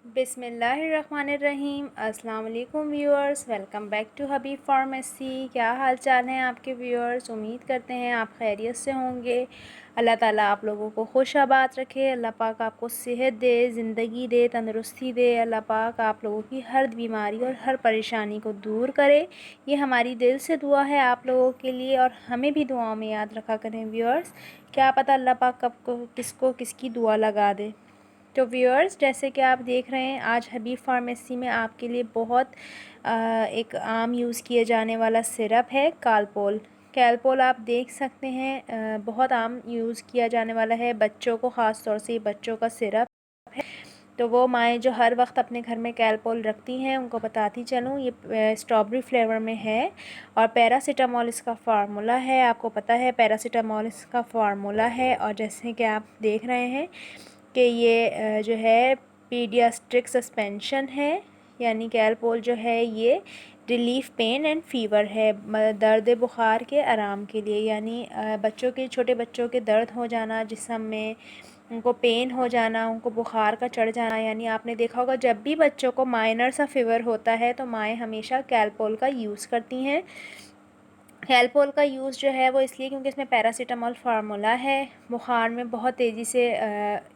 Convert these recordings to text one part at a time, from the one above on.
बिस्मिल्लाहिर्रहमानिर्रहीम। अस्सलाम वालेकुम viewers, welcome back to Habib pharmacy. क्या हाल चाल हैं आपके व्यूअर्स? उम्मीद करते हैं आप खैरियत से होंगे। अल्लाह ताला आप लोगों को खुशाबाद रखे। अल्लाह पाक आपको सेहत दे, ज़िंदगी दे, तंदुरुस्ती दे। अल्लाह पाक आप लोगों की हर बीमारी और हर परेशानी को दूर करे। ये हमारी दिल से दुआ है आप लोगों के लिए, और हमें भी दुआओं में याद रखा करें व्यूअर्स। क्या पता अल्लाह पाक कब को किसको किसकी दुआ लगा दे। तो व्यूअर्स, जैसे कि आप देख रहे हैं, आज हबीब फार्मेसी में आपके लिए बहुत एक आम यूज़ किए जाने वाला सिरप है कैलपोल। कैलपोल आप देख सकते हैं, बहुत आम यूज़ किया जाने वाला है बच्चों को, ख़ास तौर से ये बच्चों का सिरप है। तो वो माएँ जो हर वक्त अपने घर में कैलपोल रखती हैं, उनको बताती चलूँ, ये स्ट्रॉबेरी फ्लेवर में है और पैरासीटामोल इसका फार्मूला है। आपको पता है पैरासीटामोल इसका फार्मूला है। और जैसे कि आप देख रहे हैं कि ये जो है पीडियाट्रिक सस्पेंशन है, यानी कैलपोल जो है ये रिलीफ पेन एंड फ़ीवर है, दर्द बुखार के आराम के लिए। यानी बच्चों के, छोटे बच्चों के दर्द हो जाना जिस्म में, उनको पेन हो जाना, उनको बुखार का चढ़ जाना। यानी आपने देखा होगा जब भी बच्चों को माइनर सा फ़ीवर होता है तो माएँ हमेशा कैलपोल का यूज़ करती हैं। कैलपोल का यूज़ जो है वो इसलिए क्योंकि इसमें पैरासीटामोल फार्मूला है। बुखार में बहुत तेज़ी से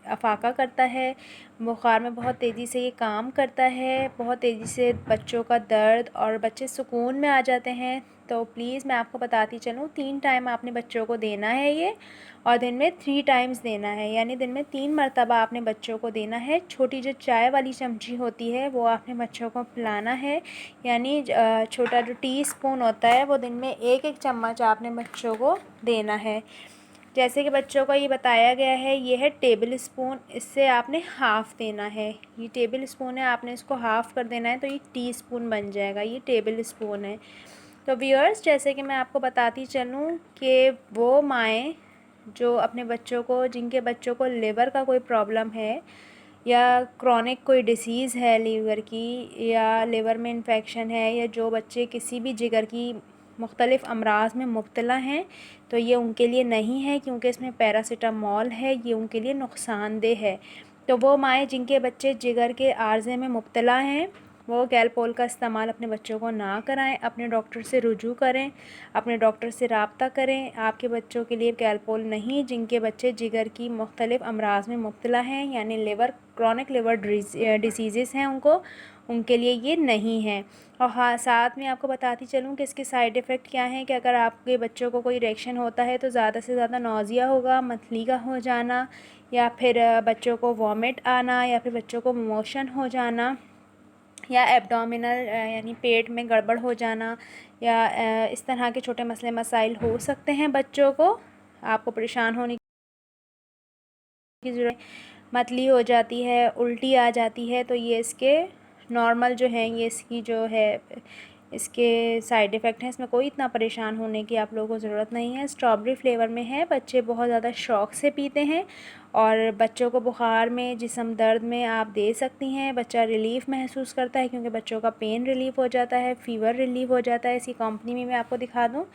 अफाका करता है, बुखार में बहुत तेज़ी से ये काम करता है, बहुत तेज़ी से बच्चों का दर्द, और बच्चे सुकून में आ जाते हैं। तो प्लीज़ मैं आपको बताती चलूँ, 3 टाइम आपने बच्चों को देना है ये, और दिन में 3 टाइम्स देना है, यानी दिन में 3 मरतबा आपने बच्चों को देना है। छोटी जो चाय वाली चमची होती है वो आपने बच्चों को पिलाना है, यानी छोटा जो टीस्पून होता है वो दिन में 1-1 चम्मच आपने बच्चों को देना है। जैसे कि बच्चों को ये बताया गया है, ये है टेबल स्पून, इससे आपने हाफ़ देना है। ये टेबल स्पून है, आपने इसको हाफ़ कर देना है तो ये टीस्पून बन जाएगा। ये टेबल स्पून है। तो व्यूअर्स, जैसे कि मैं आपको बताती चलूँ कि वो माएँ जो अपने बच्चों को, जिनके बच्चों को लिवर का कोई प्रॉब्लम है या क्रॉनिक कोई डिसीज़ है लीवर की, या लिवर में इन्फेक्शन है, या जो बच्चे किसी भी जिगर की मुख्तलिफ़ अमराज़ में मुब्तला हैं, तो ये उनके लिए नहीं है, क्योंकि इसमें पैरासीटामोल है, ये उनके लिए नुकसानदेह है। तो वो माएँ जिनके बच्चे जिगर के आर्ज़े में मुब्तला हैं, वो कैलपोल का इस्तेमाल अपने बच्चों को ना कराएं। अपने डॉक्टर से रुजू करें, अपने डॉक्टर से रब्ता करें। आपके बच्चों के लिए कैलपोल नहीं, जिनके बच्चे जिगर की मुख्तलिफ़ अमराज़ में मुब्तला हैं, यानी लिवर, क्रॉनिक लिवर डिसीज़ हैं उनके लिए ये नहीं है। और हाँ, साथ में आपको बताती चलूँ कि इसके साइड इफ़ेक्ट क्या हैं, कि अगर आपके बच्चों को कोई रिएक्शन होता है तो ज़्यादा से ज़्यादा नौज़िया होगा, मतली का हो जाना, या फिर बच्चों को वॉमिट आना, या फिर बच्चों को मोशन हो जाना, या एब्डोमिनल यानी पेट में गड़बड़ हो जाना, या इस तरह के छोटे मसले मसाइल हो सकते हैं बच्चों को। आपको परेशान होने की ज़रूरत, मतली हो जाती है, उल्टी आ जाती है, तो ये इसके नॉर्मल जो हैं, ये इसकी जो है इसके साइड इफ़ेक्ट हैं। इसमें कोई इतना परेशान होने की आप लोगों को ज़रूरत नहीं है। स्ट्रॉबेरी फ्लेवर में है, बच्चे बहुत ज़्यादा शौक़ से पीते हैं, और बच्चों को बुखार में, जिस्म दर्द में आप दे सकती हैं। बच्चा रिलीफ़ महसूस करता है, क्योंकि बच्चों का पेन रिलीफ़ हो जाता है, फ़ीवर रिलीफ़ हो जाता है। इसकी कंपनी में मैं आपको दिखा दूँ,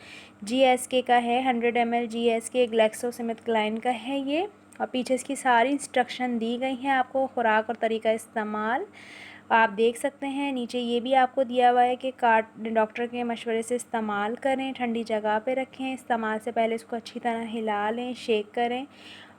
GSK का है, 100 ml GSK ग्लैक्सोस्मिथक्लाइन का है ये, और पीछे इसकी सारी इंस्ट्रक्शन दी गई हैं आपको, खुराक और तरीका इस्तेमाल आप देख सकते हैं। नीचे ये भी आपको दिया हुआ है कि डॉक्टर के मशवरे से इस्तेमाल करें, ठंडी जगह पे रखें, इस्तेमाल से पहले इसको अच्छी तरह हिला लें, शेक करें,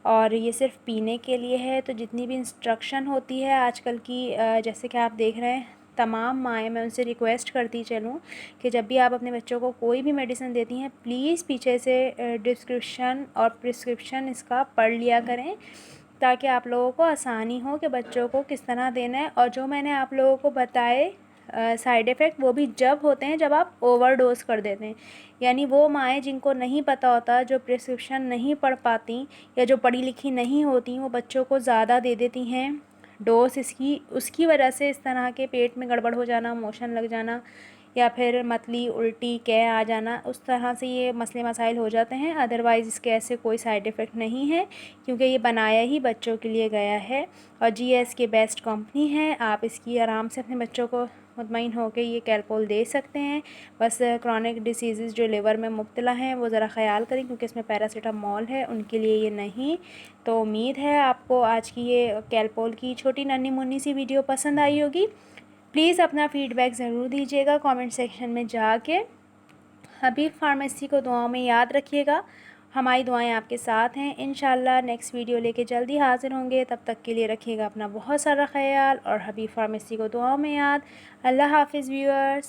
और ये सिर्फ़ पीने के लिए है। तो जितनी भी इंस्ट्रक्शन होती है आजकल की, जैसे कि आप देख रहे हैं, तमाम माएँ, मैं उनसे रिक्वेस्ट करती चलूँ कि जब भी आप अपने बच्चों को कोई भी मेडिसिन देती हैं, प्लीज़ पीछे से डिस्क्रिप्शन और प्रिस्क्रिप्शन इसका पढ़ लिया करें, ताकि आप लोगों को आसानी हो कि बच्चों को किस तरह देना है। और जो मैंने आप लोगों को बताए साइड इफ़ेक्ट, वो भी जब होते हैं जब आप ओवरडोज़ कर देते हैं। यानी वो माएँ जिनको नहीं पता होता, जो प्रिस्क्रिप्शन नहीं पढ़ पाती, या जो पढ़ी लिखी नहीं होती, वो बच्चों को ज़्यादा दे देती हैं डोज़ इसकी, उसकी वजह से इस तरह के पेट में गड़बड़ हो जाना, मोशन लग जाना, या फिर मतली, उल्टी, कै आ जाना, उस तरह से ये मसले मसाइल हो जाते हैं। अदरवाइज़ इसके ऐसे कोई साइड इफ़ेक्ट नहीं है, क्योंकि ये बनाया ही बच्चों के लिए गया है, और GSK बेस्ट कंपनी है। आप इसकी आराम से अपने बच्चों को मुतमईन होकर ये कैलपोल दे सकते हैं। बस क्रॉनिक डिसीज़ जो लिवर में मुब्तला हैं वो ज़रा ख़याल करें, क्योंकि इसमें पैरासीटामोल है, उनके लिए ये नहीं। तो उम्मीद है आपको आज की ये कैलपोल की छोटी नन्ही मुन्नी सी वीडियो पसंद आई होगी। प्लीज़ अपना फ़ीडबैक ज़रूर दीजिएगा कमेंट सेक्शन में जाके। हबीब फार्मेसी को दुआओं में याद रखिएगा। हमारी दुआएं आपके साथ हैं। इंशाल्लाह नेक्स्ट वीडियो लेके जल्दी हाज़िर होंगे। तब तक के लिए रखिएगा अपना बहुत सारा ख्याल और हबीब फार्मेसी को दुआओं में याद। अल्लाह हाफ़िज़ व्यूअर्स।